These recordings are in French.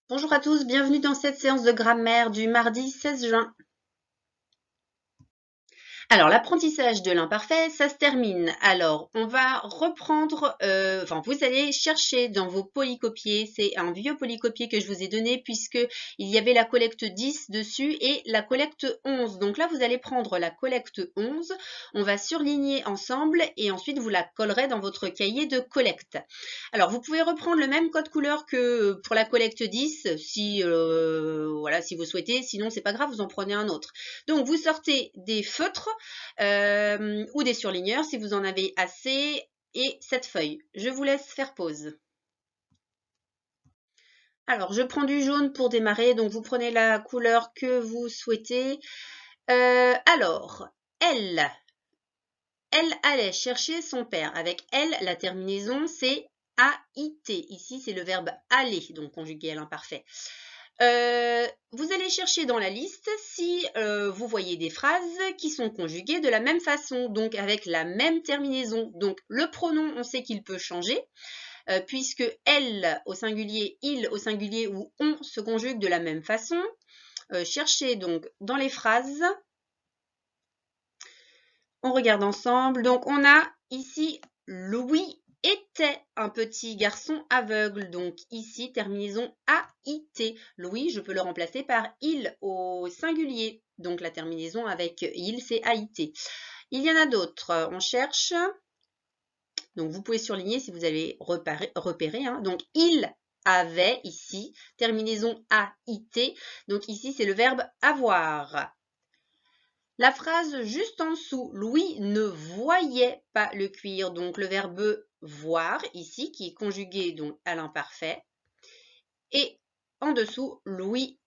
Bonjour à tous, bienvenue dans cette séance de grammaire du mardi 16 juin. Alors, l'apprentissage de l'imparfait, ça se termine. Alors, on va reprendre, vous allez chercher dans vos polycopiés, c'est un vieux polycopier que je vous ai donné puisque il y avait la collecte 10 dessus et la collecte 11. Donc là, vous allez prendre la collecte 11, on va surligner ensemble et ensuite vous la collerez dans votre cahier de collecte. Alors, vous pouvez reprendre le même code couleur que pour la collecte 10 si, si vous souhaitez, sinon c'est pas grave, vous en prenez un autre. Donc, vous sortez des feutres ou des surligneurs si vous en avez assez et cette feuille. Je vous laisse faire pause. Alors, je prends du jaune pour démarrer, donc vous prenez la couleur que vous souhaitez. Alors, elle allait chercher son père. Avec elle, la terminaison, c'est A-I-T. Ici, c'est le verbe aller, donc conjugué à l'imparfait. Vous allez chercher dans la liste si vous voyez des phrases qui sont conjuguées de la même façon, donc avec la même terminaison. Donc le pronom, on sait qu'il peut changer, puisque elle au singulier, il au singulier ou on se conjugue de la même façon. Cherchez donc dans les phrases. On regarde ensemble. Donc on a ici Louis était un petit garçon aveugle. Donc ici, terminaison A-I-T. Louis, je peux le remplacer par il au singulier. Donc la terminaison avec il, c'est A-I-T. Il y en a d'autres. On cherche. Donc vous pouvez surligner si vous avez repéré. Donc il avait ici, terminaison A-I-T. Donc ici, c'est le verbe avoir. La phrase juste en dessous, Louis ne voyait pas le cuir, donc le verbe voir ici qui est conjugué donc à l'imparfait. Et en dessous, Louis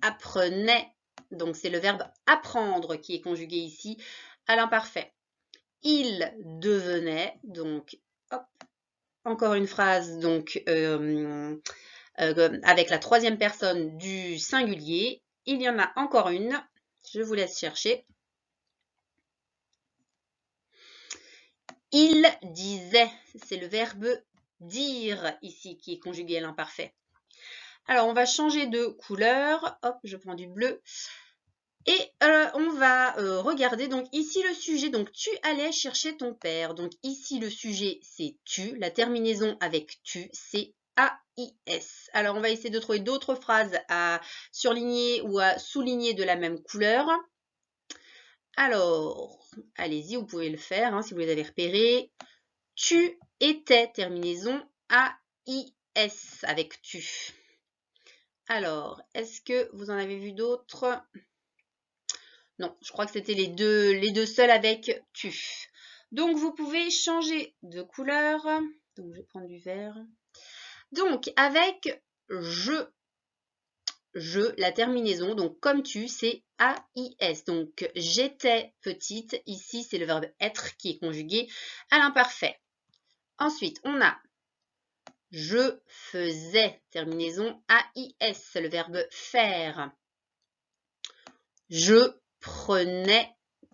apprenait, donc c'est le verbe apprendre qui est conjugué ici à l'imparfait. Il devenait, donc hop, encore une phrase donc avec la troisième personne du singulier. Il y en a encore une, je vous laisse chercher. Il disait, c'est le verbe dire ici qui est conjugué à l'imparfait. Alors, on va changer de couleur. Hop, je prends du bleu. Et on va regarder donc ici le sujet. Donc, tu allais chercher ton père. Donc, ici le sujet, c'est tu. La terminaison avec tu, c'est A-I-S. Alors, on va essayer de trouver d'autres phrases à surligner ou à souligner de la même couleur. Alors, allez-y, vous pouvez le faire si vous les avez repérés. Tu étais, terminaison A-I-S avec tu. Alors, est-ce que vous en avez vu d'autres? Non, je crois que c'était les deux seuls avec tu. Donc, vous pouvez changer de couleur. Donc, je vais prendre du vert. Donc, avec je, la terminaison, donc comme tu, c'est A-I-S. Donc, j'étais petite. Ici, c'est le verbe être qui est conjugué à l'imparfait. Ensuite, on a je faisais, terminaison A-I-S, le verbe faire. Je prenais,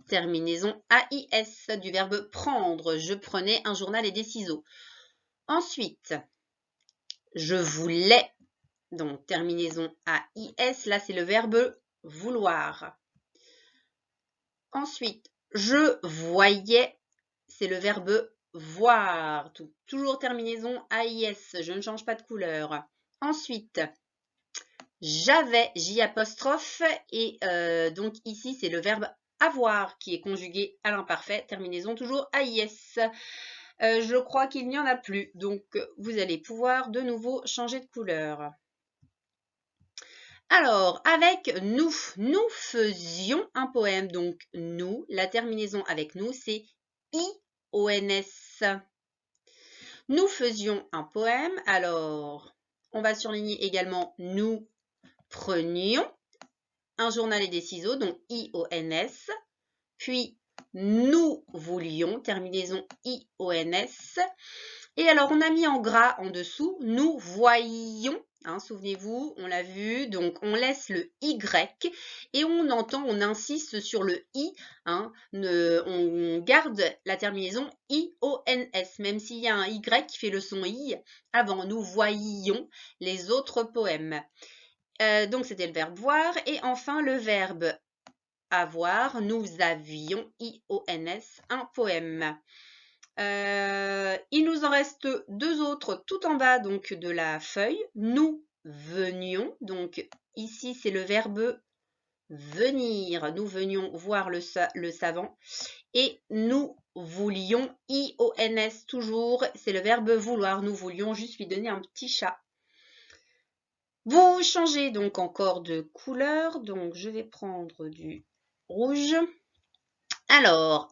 terminaison A-I-S, du verbe prendre. Je prenais un journal et des ciseaux. Ensuite, je voulais, donc terminaison A-I-S, là c'est le verbe vouloir. Ensuite, je voyais, c'est le verbe voir. Toujours terminaison AIS, je ne change pas de couleur. Ensuite, j'avais, J apostrophe, et donc ici c'est le verbe avoir qui est conjugué à l'imparfait, terminaison toujours AIS. Je crois qu'il n'y en a plus, donc vous allez pouvoir de nouveau changer de couleur. Alors, avec nous, nous faisions un poème, donc nous, la terminaison avec nous, c'est I-O-N-S. Nous faisions un poème, alors on va surligner également nous prenions un journal et des ciseaux, donc I-O-N-S, puis nous voulions, terminaison I-O-N-S, et alors on a mis en gras en dessous, nous voyions, Hein, souvenez-vous, on l'a vu, donc on laisse le Y et on insiste sur le I. Hein, on garde la terminaison I-O-N-S, même s'il y a un Y qui fait le son I avant. Nous voyions les autres poèmes. Donc c'était le verbe voir. Et enfin le verbe avoir, nous avions I-O-N-S, un poème. Il nous en reste 2 autres tout en bas donc de la feuille. Nous venions, donc ici c'est le verbe venir. Nous venions voir le savant. Et nous voulions, I-O-N-S toujours, c'est le verbe vouloir. Nous voulions juste lui donner un petit chat. Vous changez donc encore de couleur. Donc je vais prendre du rouge. Alors,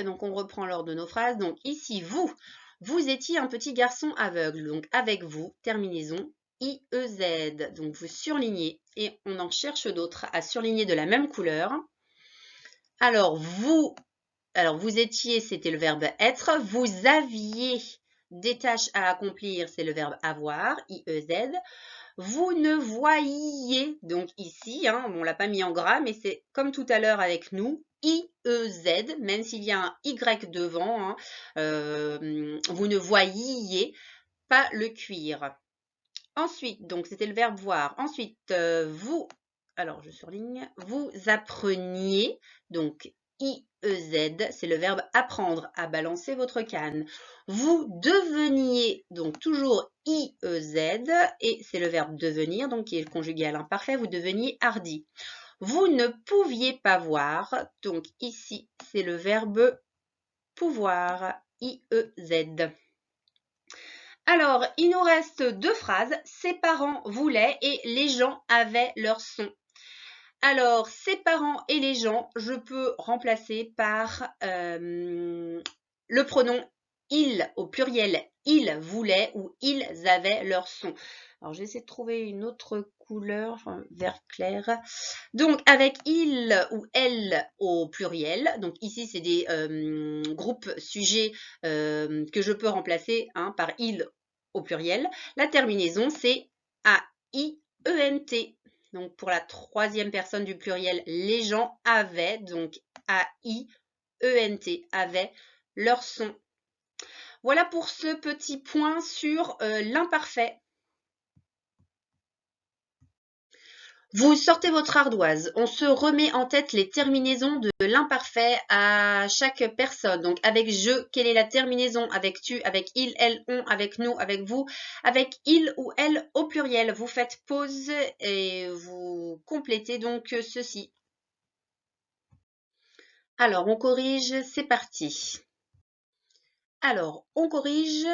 donc on reprend l'ordre de nos phrases. Donc ici, vous étiez un petit garçon aveugle. Donc avec vous, terminaison IEZ. Donc vous surlignez et on en cherche d'autres à surligner de la même couleur. Alors vous étiez, c'était le verbe être. Vous aviez des tâches à accomplir, c'est le verbe avoir, IEZ. Vous ne voyiez, donc ici, hein, on ne l'a pas mis en gras, mais c'est comme tout à l'heure avec nous, IEZ, même s'il y a un Y devant, hein, vous ne voyiez pas le cuir. Ensuite, donc c'était le verbe voir. Ensuite, alors je surligne, vous appreniez, donc IEZ, c'est le verbe apprendre, à balancer votre canne. Vous deveniez, donc toujours IEZ, et c'est le verbe devenir, donc qui est le conjugué à l'imparfait, vous deveniez hardi. Vous ne pouviez pas voir, donc ici c'est le verbe pouvoir, IEZ. Alors, il nous reste 2 phrases. Ses parents voulaient et les gens avaient leur son. Alors, ses parents et les gens, je peux remplacer par le pronom ils au pluriel. Ils voulaient ou ils avaient leur son. Alors, je vais essayer de trouver une autre couleur, enfin, vert clair. Donc, avec il ou elle au pluriel. Donc, ici, c'est des groupes sujets que je peux remplacer par il au pluriel. La terminaison, c'est A-I-E-N-T. Donc, pour la 3e personne du pluriel, les gens avaient, donc A-I-E-N-T, avaient leur son. Voilà pour ce petit point sur l'imparfait. Vous sortez votre ardoise, on se remet en tête les terminaisons de l'imparfait à chaque personne. Donc avec je, quelle est la terminaison? Avec tu, avec il, elle, on, avec nous, avec vous, avec il ou elle au pluriel. Vous faites pause et vous complétez donc ceci. Alors on corrige, c'est parti. Alors on corrige.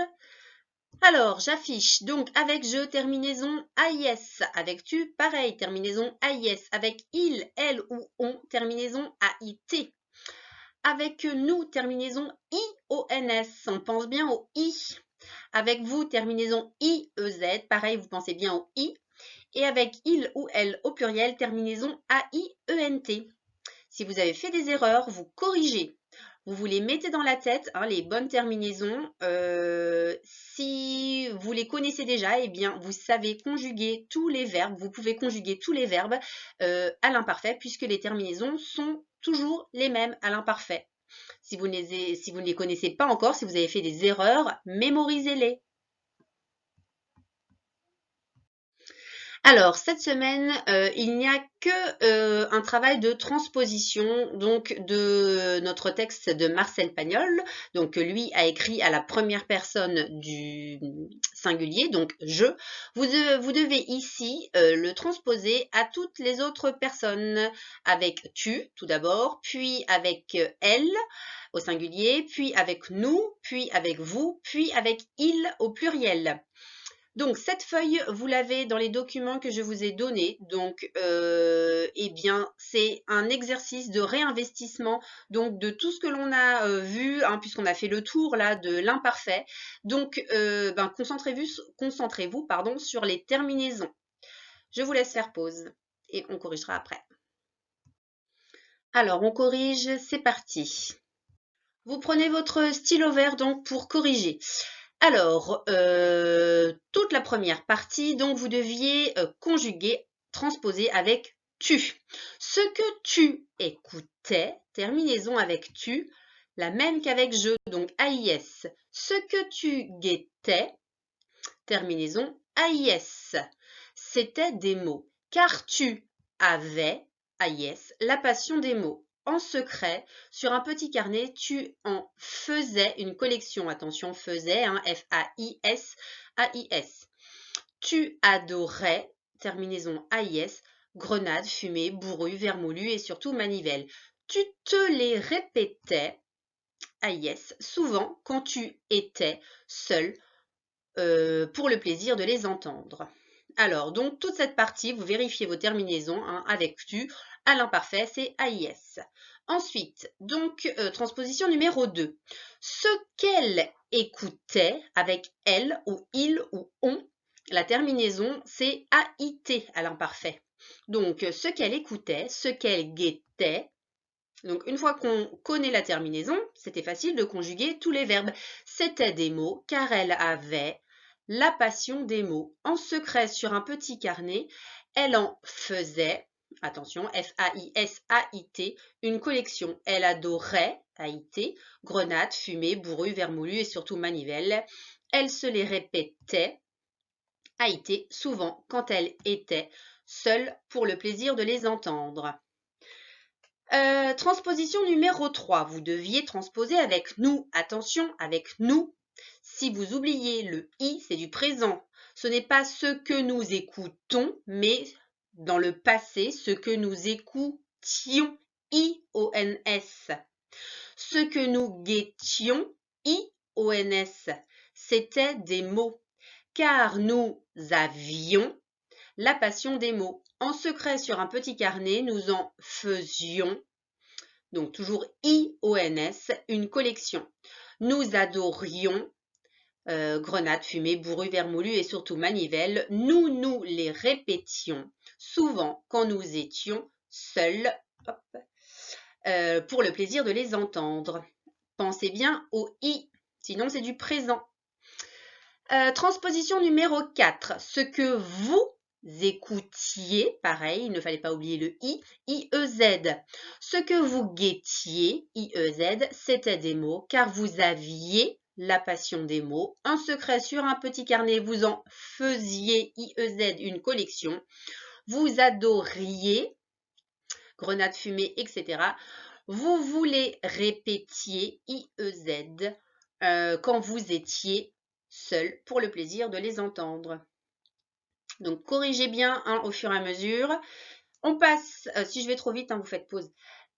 Alors, j'affiche donc avec je, terminaison AIS. Avec tu, pareil, terminaison AIS. Avec il, elle ou on, terminaison AIT. Avec nous, terminaison IONS. On pense bien au I. Avec vous, terminaison IEZ. Pareil, vous pensez bien au I. Et avec il ou elle au pluriel, terminaison AIENT. Si vous avez fait des erreurs, vous corrigez. Vous les mettez dans la tête, les bonnes terminaisons. Si vous les connaissez déjà, eh bien, vous savez conjuguer tous les verbes. Vous pouvez conjuguer tous les verbes à l'imparfait puisque les terminaisons sont toujours les mêmes à l'imparfait. Si vous ne les connaissez pas encore, si vous avez fait des erreurs, mémorisez-les. Alors, cette semaine, il n'y a que un travail de transposition donc de notre texte de Marcel Pagnol, donc que lui a écrit à la première personne du singulier, donc je. Vous devez ici le transposer à toutes les autres personnes avec tu tout d'abord, puis avec elle au singulier, puis avec nous, puis avec vous, puis avec il au pluriel. Donc, cette feuille, vous l'avez dans les documents que je vous ai donnés. Donc, eh bien, c'est un exercice de réinvestissement donc de tout ce que l'on a vu, puisqu'on a fait le tour là de l'imparfait. Donc, concentrez-vous sur les terminaisons. Je vous laisse faire pause et on corrigera après. Alors, on corrige, c'est parti. Vous prenez votre stylo vert donc pour corriger. Alors, toute la première partie, donc vous deviez conjuguer, transposer avec tu. Ce que tu écoutais, terminaison avec tu, la même qu'avec je, donc AIS. Ce que tu guettais, terminaison AIS. C'était des mots, car tu avais, AIS, la passion des mots. En secret, sur un petit carnet, tu en faisais une collection. Attention, faisais, hein, F-A-I-S, A-I-S. Tu adorais, terminaison AIS, grenades, fumée, bourru, vermoulu et surtout manivelle. Tu te les répétais, AIS, souvent quand tu étais seul pour le plaisir de les entendre. Alors, donc, toute cette partie, vous vérifiez vos terminaisons hein, avec tu. À l'imparfait, c'est AIS. Ensuite, donc, transposition numéro 2. Ce qu'elle écoutait avec elle ou il ou on, la terminaison, c'est AIT à l'imparfait. Donc, ce qu'elle écoutait, ce qu'elle guettait. Donc, une fois qu'on connaît la terminaison, c'était facile de conjuguer tous les verbes. C'était des mots, car elle avait la passion des mots. En secret sur un petit carnet, elle en faisait, attention, F-A-I-S-A-I-T, une collection. Elle adorait, A-I-T, grenades, fumée, bourru, vermoulu et surtout manivelle. Elle se les répétait, A-I-T, souvent quand elle était seule pour le plaisir de les entendre. Transposition numéro 3. Vous deviez transposer avec nous. Attention, avec nous. Si vous oubliez le i, c'est du présent. Ce n'est pas ce que nous écoutons, mais dans le passé, ce que nous écoutions. I-O-N-S. Ce que nous guettions. I-O-N-S. C'était des mots. Car nous avions la passion des mots. En secret sur un petit carnet, nous en faisions, donc toujours I-O-N-S, une collection. Nous adorions grenades, fumée, bourru, vermoulu et surtout manivelle. Nous les répétions souvent quand nous étions seuls pour le plaisir de les entendre. Pensez bien au I, sinon c'est du présent. Transposition numéro 4. Ce que vous écoutiez, pareil, il ne fallait pas oublier le I, I-E-Z. Ce que vous guettiez, I-E-Z, c'était des mots, car vous aviez la passion des mots. Un secret sur un petit carnet, vous en faisiez, I-E-Z, une collection. Vous adoriez, grenades, fumée, etc. Vous les répétiez, I-E-Z, quand vous étiez seul pour le plaisir de les entendre. Donc, corrigez bien hein, au fur et à mesure. On passe, si je vais trop vite, hein, vous faites pause.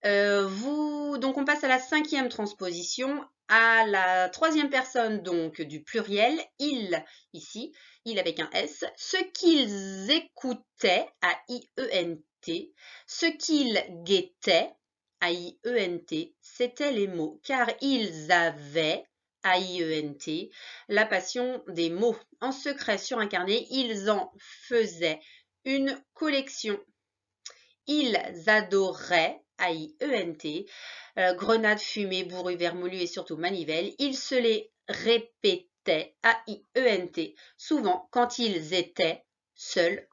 Donc, on passe à la 5e transposition, à la 3e personne donc du pluriel, il, ici, il avec un S, ce qu'ils écoutaient, A-I-E-N-T, ce qu'ils guettaient, A-I-E-N-T, c'étaient les mots, car ils avaient, A-I-E-N-T, la passion des mots. En secret sur un carnet, ils en faisaient une collection. Ils adoraient, A-I-E-N-T, grenades, fumée, bourru, vermoulu et surtout manivelle. Ils se les répétaient, A-I-E-N-T, souvent quand ils étaient seuls,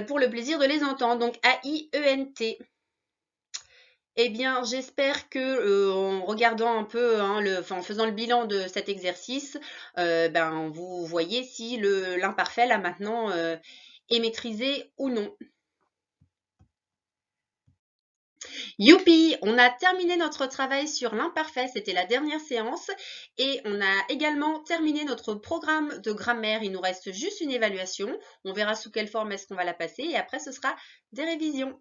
pour le plaisir de les entendre. Donc A-I-E-N-T. Eh bien, j'espère que en regardant un peu, hein, en faisant le bilan de cet exercice, vous voyez si l'imparfait là maintenant est maîtrisé ou non. Youpi! On a terminé notre travail sur l'imparfait, c'était la dernière séance et on a également terminé notre programme de grammaire. Il nous reste juste une évaluation. On verra sous quelle forme est-ce qu'on va la passer et après ce sera des révisions.